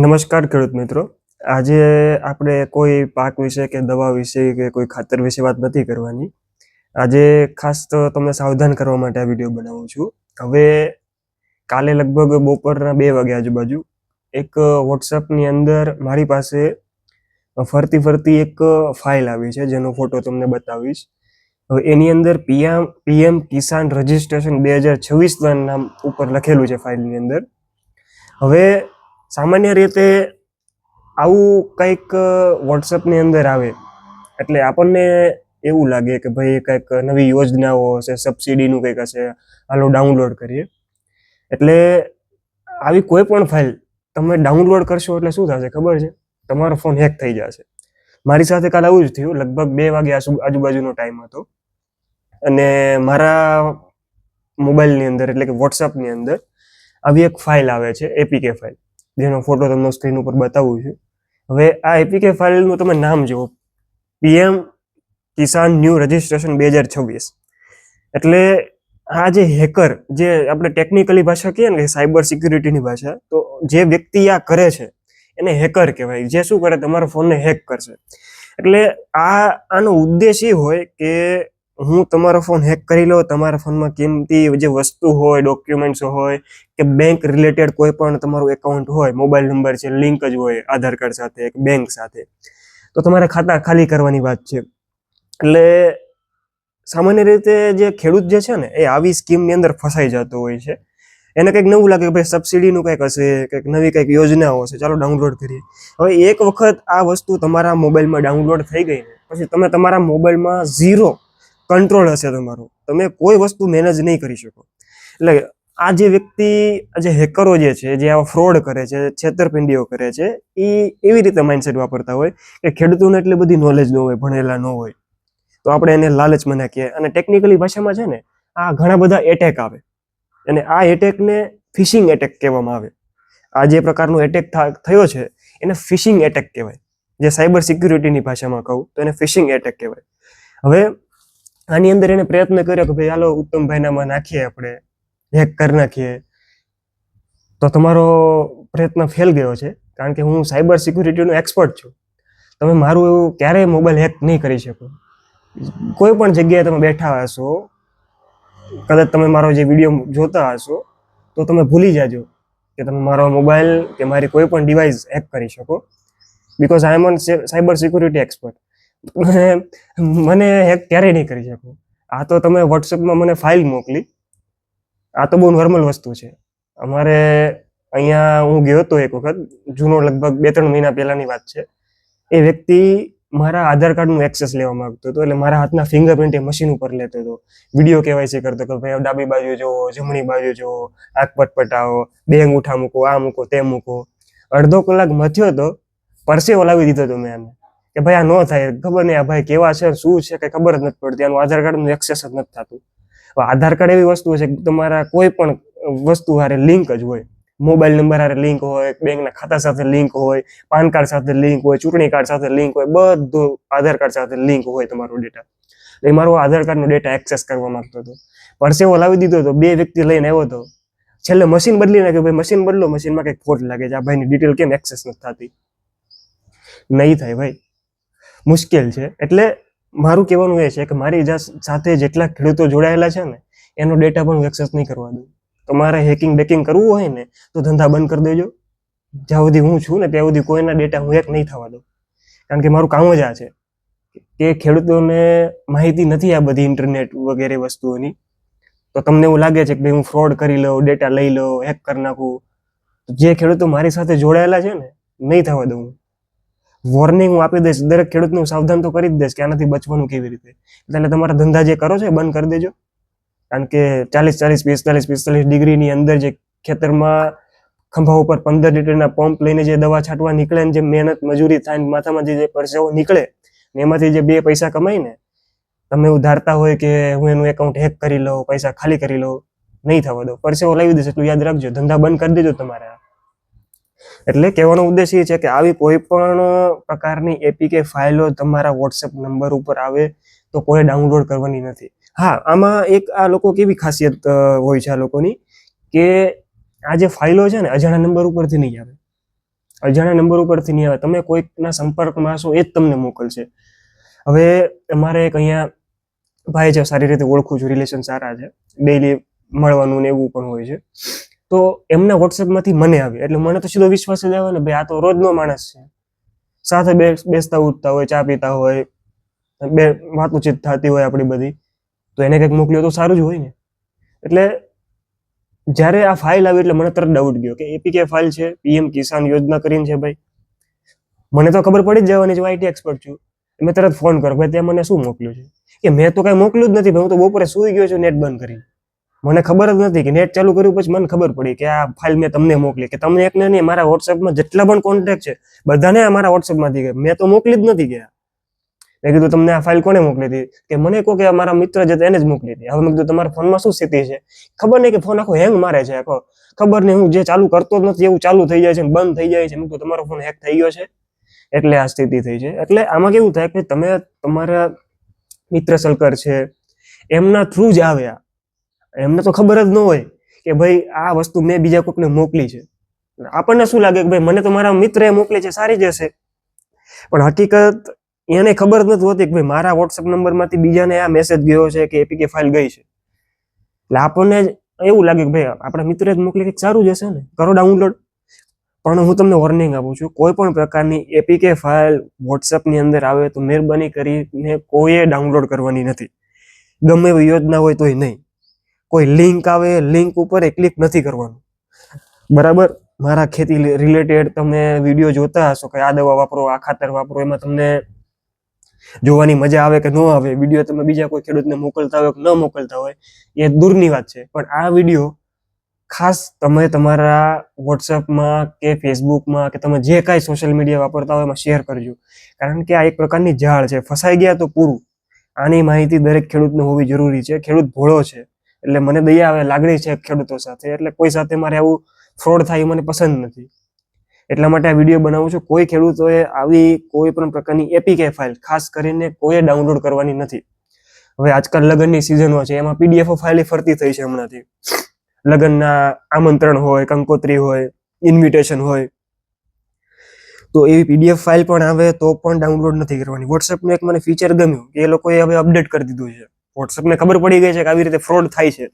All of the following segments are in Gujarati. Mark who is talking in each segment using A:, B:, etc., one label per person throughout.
A: નમસ્કાર ખેડૂત મિત્રો. આજે આપણે કોઈ પાક વિશે કે દવા વિશે કે કોઈ ખાતર વિશે વાત નથી કરવાની. આજે ખાસ તો તમને સાવધાન કરવા માટે આ વિડીયો બનાવું છું. હવે કાલે લગભગ બપોરના 2 વાગ્યા આજુબાજુ એક વોટ્સઅપની અંદર મારી પાસે ફરતી એક ફાઇલ આવી છે, જેનો ફોટો તમને બતાવીશ. હવે એની અંદર પીએમ કિસાન રજિસ્ટ્રેશન 2026 નામ ઉપર લખેલું છે ફાઇલની અંદર. હવે સામાન્ય રીતે આવું કંઈક વોટ્સઅપની અંદર આવે એટલે આપણને એવું લાગે કે ભાઈ કંઈક નવી યોજનાઓ હશે, સબસિડીનું કંઈક હશે, હાલો ડાઉનલોડ કરીએ. એટલે આવી કોઈ પણ ફાઇલ તમે ડાઉનલોડ કરશો એટલે શું થશે ખબર છે? તમારો ફોન હેક થઈ જશે. મારી સાથે કાલે આવું જ થયું. લગભગ 2 વાગ્યા આજુબાજુનો ટાઈમ હતો અને મારા મોબાઈલની અંદર એટલે કે વોટ્સઅપની અંદર આવી એક ફાઇલ આવે છે, એપીકે ફાઇલ, જેનો ફોટો તમને સ્ક્રીન ઉપર બતાવું છું. હવે આ એપીકે ફાઇલનું તમે નામ જુઓ, પીએમ કિસાન ન્યૂ રજિસ્ટ્રેશન 2026. એટલે આ જે હેકર, જે આપણે ટેકનિકલી ભાષા કહીએ ને સાયબર સિક્યુરિટીની ભાષા, તો જે વ્યક્તિ આ કરે છે એને હેકર કહેવાય. જે શું કરે, તમારા ફોનને હેક કરશે. એટલે આનો ઉદ્દેશ એ હોય કે હું તમારો ફોન હેક કરી લઉં, તમારા ફોનમાં કિંમતી જે વસ્તુ હોય, ડોક્યુમેન્ટ્સ હોય કે બેંક રિલેટેડ કોઈ પણ તમારું એકાઉન્ટ હોય, મોબાઈલ નંબર છે, લિંક જ હોય આધાર કાર્ડ સાથે કે બેંક સાથે, તો તમારે ખાતા ખાલી કરવાની વાત છે. એટલે સામાન્ય રીતે જે ખેડૂત જે છે ને એ આવી સ્કીમની અંદર ફસાઈ જતો હોય છે. એને કંઈક નવું લાગે કે ભાઈ સબસિડીનું કંઈક હશે, કંઈક નવી કંઈક યોજનાઓ હશે, ચાલો ડાઉનલોડ કરીએ. હવે એક વખત આ વસ્તુ તમારા મોબાઈલમાં ડાઉનલોડ થઈ ગઈ ને પછી તમે તમારા મોબાઈલમાં ઝીરો કંટ્રોલ હશે તમારો, તમે કોઈ વસ્તુ મેનેજ નહીં કરી શકો. એટલે આ જે વ્યક્તિ, આ જે હેકરો જે છે, જે આવા ફ્રોડ કરે છે, છેતરપિંડીઓ કરે છે, એ એવી રીતે માઇન્ડસેટ વાપરતા હોય કે ખેડૂતોને એટલી બધી નોલેજ ન હોય, ભણેલા ન હોય, તો આપણે એને લાલચમાં નાખીએ. અને ટેકનિકલી ભાષામાં છે ને આ ઘણા બધા એટેક આવે અને આ એટેકને ફિશિંગ એટેક કહેવામાં આવે. આ જે પ્રકારનો એટેક થયો છે એને ફિશિંગ એટેક કહેવાય. જે સાયબર સિક્યુરિટીની ભાષામાં કહું તો એને ફિશિંગ એટેક કહેવાય. હવે આની અંદર એને પ્રયત્ન કર્યો કે ભાઈ હાલો ઉત્તમભાઈનામાં નાખીએ, આપણે હેક કરી નાખીએ. તો તમારો પ્રયત્ન ફેલ ગયો છે, કારણ કે હું સાયબર સિક્યુરિટીનો એક્સપર્ટ છું. તમે મારું એવું ક્યારેય મોબાઈલ હેક નહીં કરી શકો. કોઈ પણ જગ્યાએ તમે બેઠા હશો, કદાચ તમે મારો જે વિડીયો જોતા હશો, તો તમે ભૂલી જાજો કે તમે મારો મોબાઈલ કે મારી કોઈ પણ ડિવાઇસ હેક કરી શકો. Because I am on cyber security expert. મને હેક ક્યારેય નહીં કરી શકો. આ તો તમે વોટ્સએપમાં મને ફાઇલ મોકલી, આ તો બહુ નોર્મલ વસ્તુ છે. અમારે અહીંયા હું ગયો હતો એક વખત, જૂનો લગભગ 2-3 મહિના પહેલાની વાત છે. એ વ્યક્તિ મારા આધાર કાર્ડનું એક્સેસ લેવા માંગતો હતો, એટલે મારા હાથના ફિંગરપ્રિન્ટ એ મશીન ઉપર લેતો હતો. વિડીયો કેવાયસી કરતો કે ભાઈ ડાબી બાજુ જુઓ, જમણી બાજુ જુઓ, આંખ પટપટાવો, 2 અંગૂઠા મૂકો, આ મૂકો, તે મૂકો. અડધો કલાક મથ્યો તો પરસેવો લાવી દીધો હતો મેં એને કે ભાઈ આ ન થાય, ખબર નહીં આ ભાઈ કેવા છે, શું છે, કઈ ખબર જ નથી પડતી, આનું આધાર કાર્ડનું એક્સેસ જ નથી થતું. આધાર કાર્ડ એવી વસ્તુ છે કે તમારા કોઈ પણ વસ્તુ હારે લિંક જ હોય. મોબાઈલ નંબર હારે લિંક હોય, બેંકના ખાતા સાથે લિંક હોય, પાન કાર્ડ સાથે લિંક હોય, ચૂંટણી કાર્ડ સાથે લિંક હોય, બધું આધાર કાર્ડ સાથે લિંક હોય તમારો ડેટા. એ મારો આધાર કાર્ડનો ડેટા એક્સેસ કરવા માંગતો હતો. પરસેવો લાવી દીધો હતો, 2 વ્યક્તિ લઈને આવ્યો હતો. છેલ્લે મશીન બદલી નાખ્યું, ભાઈ મશીન બદલો, મશીનમાં કંઈક ફોલ્ટ લાગે છે, આ ભાઈની ડિટેલ કેમ એક્સેસ નથી થતી. નહીં થાય ભાઈ, મુશ્કેલ છે. એટલે મારું કહેવાનું એ છે કે મારી સાથે જેટલા ખેડૂતો જોડાયેલા છે ને એનો ડેટા પણ એક્સેસ નહીં કરવા દઉં. તમારે હેકિંગ બેકિંગ કરવું હોય ને તો ધંધા બંધ કરી દેજો. જ્યાં સુધી હું છું ને ત્યાં સુધી કોઈના ડેટા હું હેક નહીં થવા દઉં. કારણ કે મારું કામ જ આ છે કે ખેડૂતોને માહિતી નથી આ બધી ઇન્ટરનેટ વગેરે વસ્તુઓની. તો તમને એવું લાગે છે કે ભાઈ હું ફ્રોડ કરી લઉં, ડેટા લઈ લઉં, હેક કરી નાખું. જે ખેડૂતો મારી સાથે જોડાયેલા છે ને નહીં થવા દઉં. વોર્નિંગ હું આપી દઈશ, દરેક ખેડૂતનું સાવધાન તો કરી જ દઈશ કે આનાથી બચવાનું કેવી રીતે. એટલે તમારા ધંધા જે કરો છો એ બંધ કરી દેજો. કારણ કે 40-40, 45-45 ડિગ્રીની અંદર જે ખેતરમાં ખંભા ઉપર 15 લીટરના પંપ લઈને જે દવા છાંટવા નીકળે ને જે મહેનત મજૂરી થાય, માથામાંથી જે પરસેવો નીકળે ને એમાંથી જે 2 પૈસા કમાય ને, તમે એવું ધારતા હોય કે હું એનું એકાઉન્ટ હેક કરી લઉં, પૈસા ખાલી કરી લઉં, નહીં થવા દો. પરસેવો લાવી દેશે એટલું યાદ રાખજો, ધંધા બંધ કરી દેજો તમારે. એટલે કહેવાનો ઉદ્દેશ એ છે કે આવી કોઈ પણ પ્રકારની એપીકે ફાઇલો તમારા વોટ્સએપ નંબર ઉપર આવે તો કોઈ ડાઉનલોડ કરવાની નથી. હા, આમાં એક આ લોકો કેવી ખાસિયત હોય છે આ લોકોની કે આ જે ફાઇલો છે ને અજાણ્યા નંબર ઉપરથી નહીં આવે. અજાણ્યા નંબર ઉપરથી નહીં આવે, તમે કોઈકના સંપર્કમાં હશો એ જ તમને મોકલશે. હવે અમારે એક અહીંયા ભાઈ છે, સારી રીતે ઓળખું છું, રિલેશન સારા છે, ડેઈલી મળવાનું ને એવું પણ હોય છે. તો એમના વોટ્સએપમાંથી મને આવે એટલે મને તો સીધો વિશ્વાસ જ આવે ને, ભાઈ આ તો રોજનો માણસ છે, સાથે બેસતા ઉઠતા હોય, ચા પીતા હોય, બે વાતચીત થતી હોય આપણી બધી, તો એને કંઈક મોકલ્યો તો સારું જ હોય ને. એટલે જ્યારે આ ફાઇલ આવી એટલે મને તરત ડાઉટ ગયો કે એપીકે ફાઇલ છે, પીએમ કિસાન યોજના કરીને છે. ભાઈ મને તો ખબર પડી જ જવાની છે, આઈટી એક્સપર્ટ છું. મેં તરત ફોન કર્યો, ભાઈ તે મને શું મોકલ્યું છે? કે મેં તો કાંઈ મોકલ્યું જ નથી ભાઈ, હું તો બપોરે સૂઈ ગયો છું નેટ બંધ કરી. મને ખબર જ નથી કે નેટ ચાલુ કર્યું પછી મને ખબર પડી કે આ ફાઇલ મેં તમને મોકલી, કે તમને એકને નહીં, મારા વોટ્સએપમાં જેટલા પણ કોન્ટેક્ટ છે બધાને મારા વોટ્સએપમાંથી ગયા, મેં તો મોકલી જ નથી ગયા. મેં કીધું તમને આ ફાઇલ કોને મોકલી હતી? કે મને કહો કે મારા મિત્ર જે એને જ મોકલી હતી. હવે મેં કીધું તમારા ફોનમાં શું સ્થિતિ છે? ખબર નહીં કે ફોન આખો હેંગ મારે છે આખો, ખબર નહીં હું જે ચાલુ કરતો જ નથી એવું ચાલુ થઈ જાય છે, બંધ થઈ જાય છે. મેં કીધું તમારો ફોન હેક થઈ ગયો છે એટલે આ સ્થિતિ થઈ છે. એટલે આમાં કેવું થાય કે તમે તમારા મિત્ર સર્કલ છે એમના થ્રુ જ આવે, એમને તો ખબર જ ન હોય કે ભાઈ આ વસ્તુ મેં બીજા કોઈકને મોકલી છે. આપણને શું લાગે કે ભાઈ મને તો મારા મિત્રએ મોકલી છે, સારી જશે, પણ હકીકત એને ખબર જ નથી હોતી કે ભાઈ મારા વોટ્સએપ નંબરમાંથી બીજાને આ મેસેજ ગયો છે કે એપીકે ફાઇલ ગઈ છે. એટલે આપણને એવું લાગે કે ભાઈ આપણા મિત્રએ જ મોકલી, કંઈક સારું જશે ને, કરો ડાઉનલોડ. પણ હું તમને વોર્નિંગ આપું છું, કોઈ પણ પ્રકારની એપીકે ફાઇલ વોટ્સએપની અંદર આવે તો મહેરબાની કરીને કોઈએ ડાઉનલોડ કરવાની નથી, ગમે એવી યોજના હોય તોય નહીં. કોઈ લિંક આવે લિંક ઉપર ક્લિક નથી કરવાનું, બરાબર? મારા ખેતી રિલેટેડ તમે વિડીયો જોતા હશો કે આ દવા વાપરો, આ ખાતર વાપરો, એમાં તમને જોવાની મજા આવે કે ન આવે, વિડીયો તમે બીજા કોઈ ખેડૂતને મોકલતા હોય કે ન મોકલતા હોય એ દૂરની વાત છે, પણ આ વિડીયો ખાસ તમે તમારા વોટ્સએપમાં કે ફેસબુકમાં કે તમે જે કાંઈ સોશિયલ મીડિયા વાપરતા હોય એમાં શેર કરજો, કારણ કે આ એક પ્રકારની ઝાડ છે, ફસાઈ ગયા તો પૂરું. આની માહિતી દરેક ખેડૂતને હોવી જરૂરી છે. ખેડૂત ભોળો છે એટલે મને દયા આવે, લાગણી છે ખેડૂતો સાથે, એટલે કોઈ સાથે મારે આવું ફ્રોડ થાય મને પસંદ નથી, એટલા માટે આ વિડીયો બનાવું છું. કોઈ ખેડૂતોએ આવી કોઈ પણ પ્રકારની એપીકે ફાઇલ ખાસ કરીને કોઈએ ડાઉનલોડ કરવાની નથી. હવે આજકાલ લગ્નની સિઝનો છે, એમાં પીડીએફ ફાઇલ ફરતી થઈ છે હમણાંથી. લગ્નના આમંત્રણ હોય, કંકોત્રી હોય, ઇન્વિટેશન હોય, તો એવી પીડીએફ ફાઇલ પણ આવે તો પણ ડાઉનલોડ નથી કરવાની. વોટ્સએપનું એક મને ફીચર ગમ્યું કે એ લોકોએ હવે અપડેટ કરી દીધું છે. વોટ્સએપને ખબર પડી ગઈ છે કે આવી રીતે ફ્રોડ થાય છે.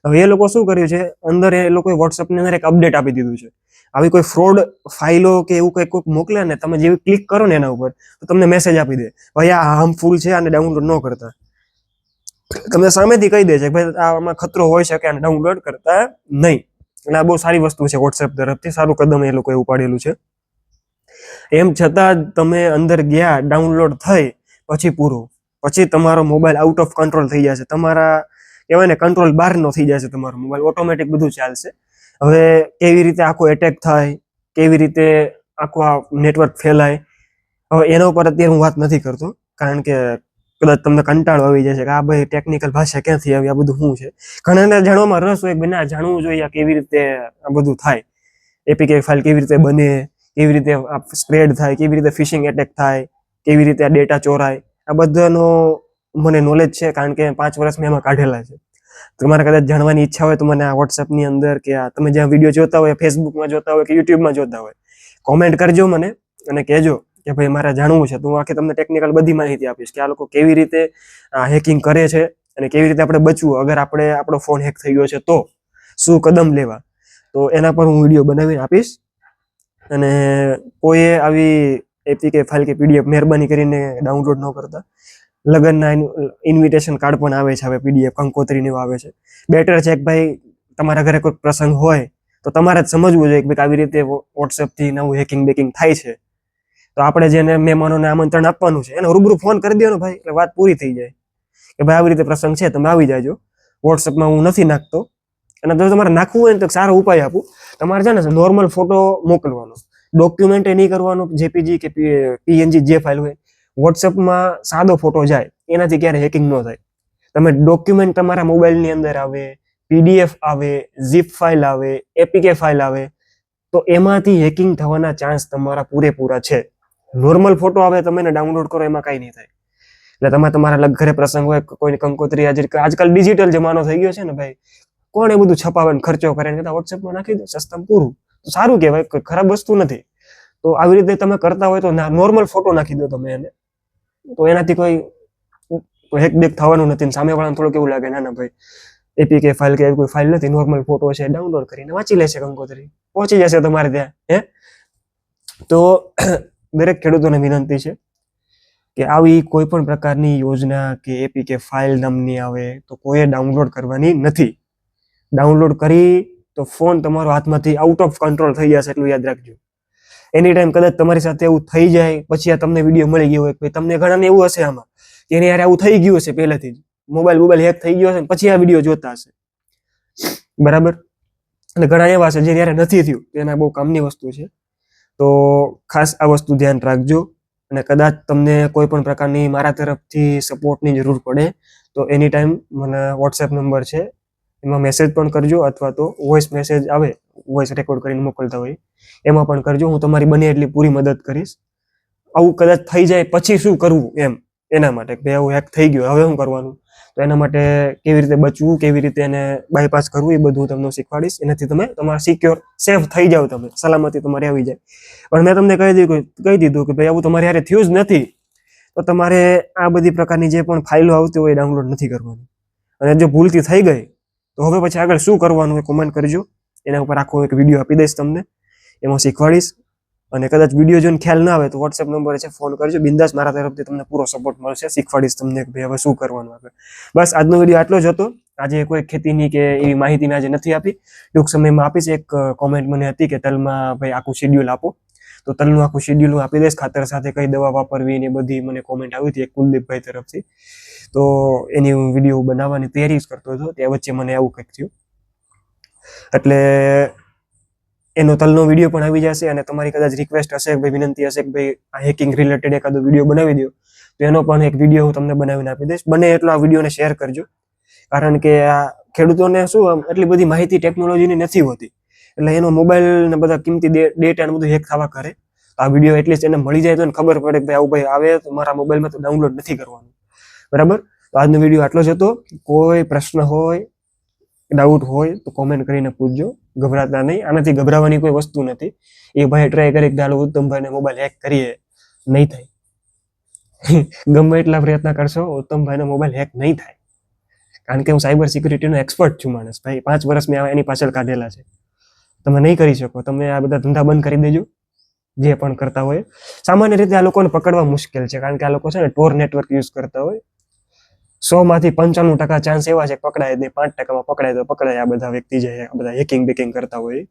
A: હવે એ લોકો શું કર્યું છે, અંદર એ લોકોએ વોટ્સએપની અંદર એક અપડેટ આપી દીધું છે. આવી કોઈ ફ્રોડ ફાઇલો કે એવું કંઈક કોઈક મોકલે ને, તમે જેવી ક્લિક કરો ને એના ઉપર તો તમને મેસેજ આપી દે, ભાઈ આ હાર્મફુલ છે, આને ડાઉનલોડ ન કરતા. તમને સામેથી કહી દે છે કે ભાઈ આમાં ખતરો હોય શકે, આને ડાઉનલોડ કરતા નહીં. એટલે આ બહુ સારી વસ્તુ છે વોટ્સએપ તરફથી, સારું કદમ એ લોકોએ ઉપાડેલું છે. એમ છતાં તમે અંદર ગયા, ડાઉનલોડ થઈ પછી પૂરું, પછી તમારો મોબાઈલ આઉટ ઓફ કંટ્રોલ થઈ જશે, તમારા કહેવાય ને કંટ્રોલ બહારનો થઈ જશે તમારો મોબાઈલ, ઓટોમેટિક બધું ચાલશે. હવે કેવી રીતે આખો એટેક થાય, કેવી રીતે આખું આ નેટવર્ક ફેલાય, હવે એના ઉપર અત્યારે હું વાત નથી કરતો, કારણ કે કદાચ તમને કંટાળો આવી જશે કે આ ભાઈ ટેકનિકલ ભાષા ક્યાંથી આવી, આ બધું શું છે. ઘણાને જાણવામાં રસ હોય કે ના જાણવું જોઈએ કેવી રીતે આ બધું થાય, એપીકે ફાઇલ કેવી રીતે બને, કેવી રીતે સ્પ્રેડ થાય, કેવી રીતે ફિશિંગ એટેક થાય, કેવી રીતે આ ડેટા ચોરાય, આ બધાનો મને નોલેજ છે, કારણ કે 5 વર્ષ મેં એમાં કાઢેલા છે. તમારે કદાચ જાણવાની ઈચ્છા હોય તો મને આ વોટ્સએપની અંદર કે આ તમે જ્યાં વિડીયો જોતા હોય, ફેસબુકમાં જોતા હોય કે યુટ્યુબમાં જોતા હોય, કોમેન્ટ કરજો મને અને કહેજો કે ભાઈ મારે જાણવું છે, તો હું આખી તમને ટેકનિકલ બધી માહિતી આપીશ કે આ લોકો કેવી રીતે હેકિંગ કરે છે અને કેવી રીતે આપણે બચવું અગર આપણો ફોન હેક થઈ ગયો છે તો શું કદમ લેવા. તો એના પર હું વિડીયો બનાવીને આપીશ. અને કોઈએ આવી એપીકે ફાઇલ કે પીડીએફ મહેરબાની કરીને ડાઉનલોડ ન કરતા. લગ્નના ઇન્વિટેશન કાર્ડ પણ આવે છે હવે પીડીએફ, કંકોત્રીને એવું આવે છે. બેટર છે કે ભાઈ તમારા ઘરે કોઈ પ્રસંગ હોય તો તમારે જ સમજવું જોઈએ કે ભાઈ આવી રીતે વોટ્સએપથી નવું હેકિંગ બેકિંગ થાય છે, તો આપણે જેને મહેમાનોને આમંત્રણ આપવાનું છે એને રૂબરૂ ફોન કરી દેવાનો ભાઈ, એટલે વાત પૂરી થઈ જાય કે ભાઈ આવી રીતે પ્રસંગ છે, તમે આવી જાજો. વોટ્સએપમાં હું નથી નાખતો, અને જો તમારે નાખવું હોય ને તો સારો ઉપાય આપું. તમારે છે ને નોર્મલ ફોટો મોકલવાનો, ડોક્યુમેન્ટ નહીં કરવાનું, જેપીજી કે પીએનજી જે ફાઇલ હોય. વોટ્સએપમાં સાદો ફોટો જાય એનાથી ક્યારે હેકિંગ ન થાય. તમે ડોક્યુમેન્ટ તમારા મોબાઈલની અંદર આવે, પીડીએફ આવે, ઝીપ ફાઇલ આવે, એપીકે ફાઇલ આવે, તો એમાંથી હેકિંગ થવાના ચાન્સ તમારા પૂરેપૂરા છે. નોર્મલ ફોટો આવે તમે એને ડાઉનલોડ કરો એમાં કાંઈ નહીં થાય. એટલે તમે તમારા ઘરે પ્રસંગ હોય, કોઈની કંકોત્રી, આજકાલ ડિજિટલ જમાનો થઈ ગયો છે ને ભાઈ, કોણ એ બધું છપાવે ખર્ચો કરે, વોટ્સએપમાં નાખી દો, સસ્તામાં પૂરું. સારું કહેવાય, ખરાબ વસ્તુ નથી. તો આવી રીતે તમે કરતા હોય તો નોર્મલ ફોટો નાખી દો તમે એને, તો એનાથી કોઈ હેકબેક થવાનું નથી. સામેવાળાને થોડુંક એવું લાગે ના ના ભાઈ એપીકે ફાઇલ કે એવી કોઈ ફાઇલ નથી, નોર્મલ ફોટો છે, ડાઉનલોડ કરીને વાંચી લેશે કંકોત્રી, પહોંચી જશે તમારે ત્યાં. તો દરેક ખેડૂતોને વિનંતી છે કે આવી કોઈ પણ પ્રકારની યોજના કે એપીકે ફાઇલ નામની આવે તો કોઈએ ડાઉનલોડ કરવાની નથી. ડાઉનલોડ કરી તો ફોન તમારો હાથમાંથી આઉટ ઓફ કંટ્રોલ થઈ જશે, એટલું યાદ રાખજો. એની ટાઈમ કદાચ તમારી સાથે એવું થઈ જાય, પછી આ તમને વિડીયો મળી ગયો હોય, તમને ઘણાને એવું હશે આમાં કે એને યાર આવું થઈ ગયું હશે પહેલેથી જ, મોબાઈલ હેક થઈ ગયો હશે પછી આ વિડીયો જોતા હશે, બરાબર. અને ઘણા એવા છે જે યારે નથી થયું, એના બહુ કામની વસ્તુ છે. તો ખાસ આ વસ્તુ ધ્યાન રાખજો. અને કદાચ તમને કોઈ પણ પ્રકારની મારા તરફથી સપોર્ટની જરૂર પડે તો એની ટાઈમ મને વોટ્સએપ નંબર છે, એમાં મેસેજ પણ કરજો, અથવા તો વોઇસ મેસેજ આવે, વોઇસ રેકોર્ડ કરીને મોકલતા હોય એમાં પણ કરજો. હું તમારી બને એટલી પૂરી મદદ કરીશ. આવું કદાચ થઈ જાય પછી શું કરવું એના માટે કે આવું હેક થઈ ગયું હવે શું કરવાનું, તો એના માટે કેવી રીતે બચવું, કેવી રીતે એને બાયપાસ કરવું, એ બધું તમને શીખવાડીશ. એનાથી તમે તમારા સિક્યોર સેફ થઈ જાવ, તમે સલામતી તમારી આવી જાય. પણ મેં તમને કહી દીધું કે ભાઈ આવું તમારે યારે થયું જ નથી તો તમારે આ બધી પ્રકારની જે પણ ફાઇલો આવતી હોય એ ડાઉનલોડ નથી કરવાની. અને જો ભૂલથી થઈ ગઈ તો હવે પછી આગળ શું કરવાનું એ કોમેન્ટ કરજો. એના ઉપર આખો એક વિડીયો આપી દઈશ તમને, એમાં શીખવાડીશ. અને કદાચ વિડીયો જોઈને ખ્યાલ ના આવે તો વોટ્સએપ નંબર છે, ફોન કરજો, બિંદાસ. મારા તરફથી તમને પૂરો સપોર્ટ મળશે, શીખવાડીશ તમને કે ભાઈ હવે શું કરવાનું આગળ. બસ આજનો વિડીયો આટલો જ હતો. આજે કોઈ ખેતીની કે એવી માહિતી મેં આજે નથી આપી, ટૂંક સમયમાં આપીશ. એક કોમેન્ટ મને હતી કે તલમાં ભાઈ આખું શેડ્યુલ આપો, તો તલનું આખું શેડ્યુલ હું આપી દઈશ. ખાતર સાથે કઈ દવા વાપરવી ને બધી મને કોમેન્ટ આવી હતી એક કુલદીપભાઈ તરફથી, તો એની હું વિડીયો બનાવવાની તૈયારી જ કરતો હતો, ત્યાં વચ્ચે મને આવું કંઈક થયું. એટલે એનો તલનો વિડીયો પણ આવી જશે. અને તમારી કદાચ રિક્વેસ્ટ હશે, ભાઈ વિનંતી હશે કે ભાઈ આ હેકિંગ રિલેટેડ એકાદો વિડીયો બનાવી દો, તો એનો પણ એક વિડીયો હું તમને બનાવીને આપી દઈશ. બને એટલો આ વિડીયોને શેર કરજો, કારણ કે આ ખેડૂતોને શું એટલી બધી માહિતી ટેકનોલોજીની નથી હોતી, એટલે એનો મોબાઈલ ને બધા કિંમતી ડેટા ને બધું હેક થવા કરે. આ વિડીયો એટલીસ્ટ એને મળી જાય તો ખબર પડે કે ભાઈ આવું ભાઈ આવે તો મારા મોબાઈલમાં તો ડાઉનલોડ નથી કરવાનું, બરાબર. તો આજનો વિડીયો આટલો જ હતો. કોઈ પ્રશ્ન હોય, ડાઉટ હોય તો કોમેન્ટ કરીને પૂછજો, ગભરાતા નહીં. આનાથી ગભરાવાની કોઈ વસ્તુ નથી. એ ભાઈ ટ્રાય કરી કે ચાલો ઉત્તમભાઈને મોબાઈલ હેક કરીએ, નહીં થાય. ગમે એટલા પ્રયત્ન કરશો ઉત્તમભાઈનો મોબાઈલ હેક નહીં થાય, કારણ કે હું સાયબર સિક્યુરિટીનો એક્સપર્ટ છું માણસ ભાઈ. 5 વર્ષ મેં એની પાછળ કાઢેલા છે. તમે નહીં કરી શકો. તમે આ બધા ધંધા બંધ કરી દેજો જે પણ કરતા હોય. સામાન્ય રીતે આ લોકોને પકડવા મુશ્કેલ છે, કારણ કે આ લોકો છે ને ટોર નેટવર્ક યુઝ કરતા હોય. 100માંથી 95% ચાન્સ એવા છે પકડાય નહીં, 5%માં પકડાય તો પકડાય. આ બધા વ્યક્તિ જે આ બધા હેકિંગ બેકિંગ કરતા હોય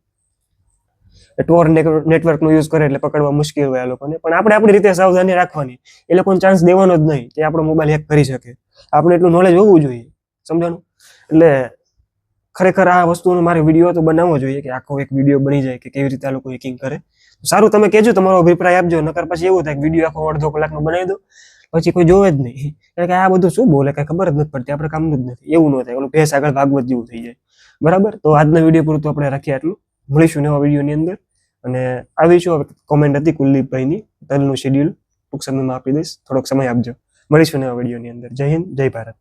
A: ટોર નેટવર્કનો યુઝ કરે એટલે પકડવા મુશ્કેલ હોય આ લોકોને. પણ આપણે આપણી રીતે સાવધાની રાખવાની, એ લોકોને ચાન્સ દેવાનો જ નહીં કે આપણો મોબાઈલ હેક કરી શકે. આપણે એટલું નોલેજ હોવું જોઈએ, સમજાણું. એટલે ખરેખર આ વસ્તુનો મારે વિડીયો તો બનાવવો જોઈએ કે આખો એક વિડીયો બની જાય કે કેવી રીતે આ લોકો હેકિંગ કરે. સારું, તમે કહેજો, તમારો અભિપ્રાય આપજો. નકર પછી એવું થાય કે વિડીયો આખો અડધો કલાકનો બનાવી દો, પછી કોઈ જોવે જ નહીં. એટલે કે આ બધું શું બોલે, કઈ ખબર જ નથી પડતી, આપણે કામનું જ નથી. એવું ન થાય, ઓલું ભેંસ આગળ ભાગવત જેવું થઈ જાય, બરાબર. તો આજના વિડીયો પૂરતું આપણે રાખીએ આટલું. મળીશું નવા વિડીયોની અંદર. અને આવીશું. હવે કોમેન્ટ હતી કુલદીપભાઈની, તલનું શેડ્યુલ ટૂંક સમયમાં આપી દઈશ, થોડોક સમય આપજો. મળીશું નવા વિડીયોની અંદર. જય હિન્દ, જય ભારત.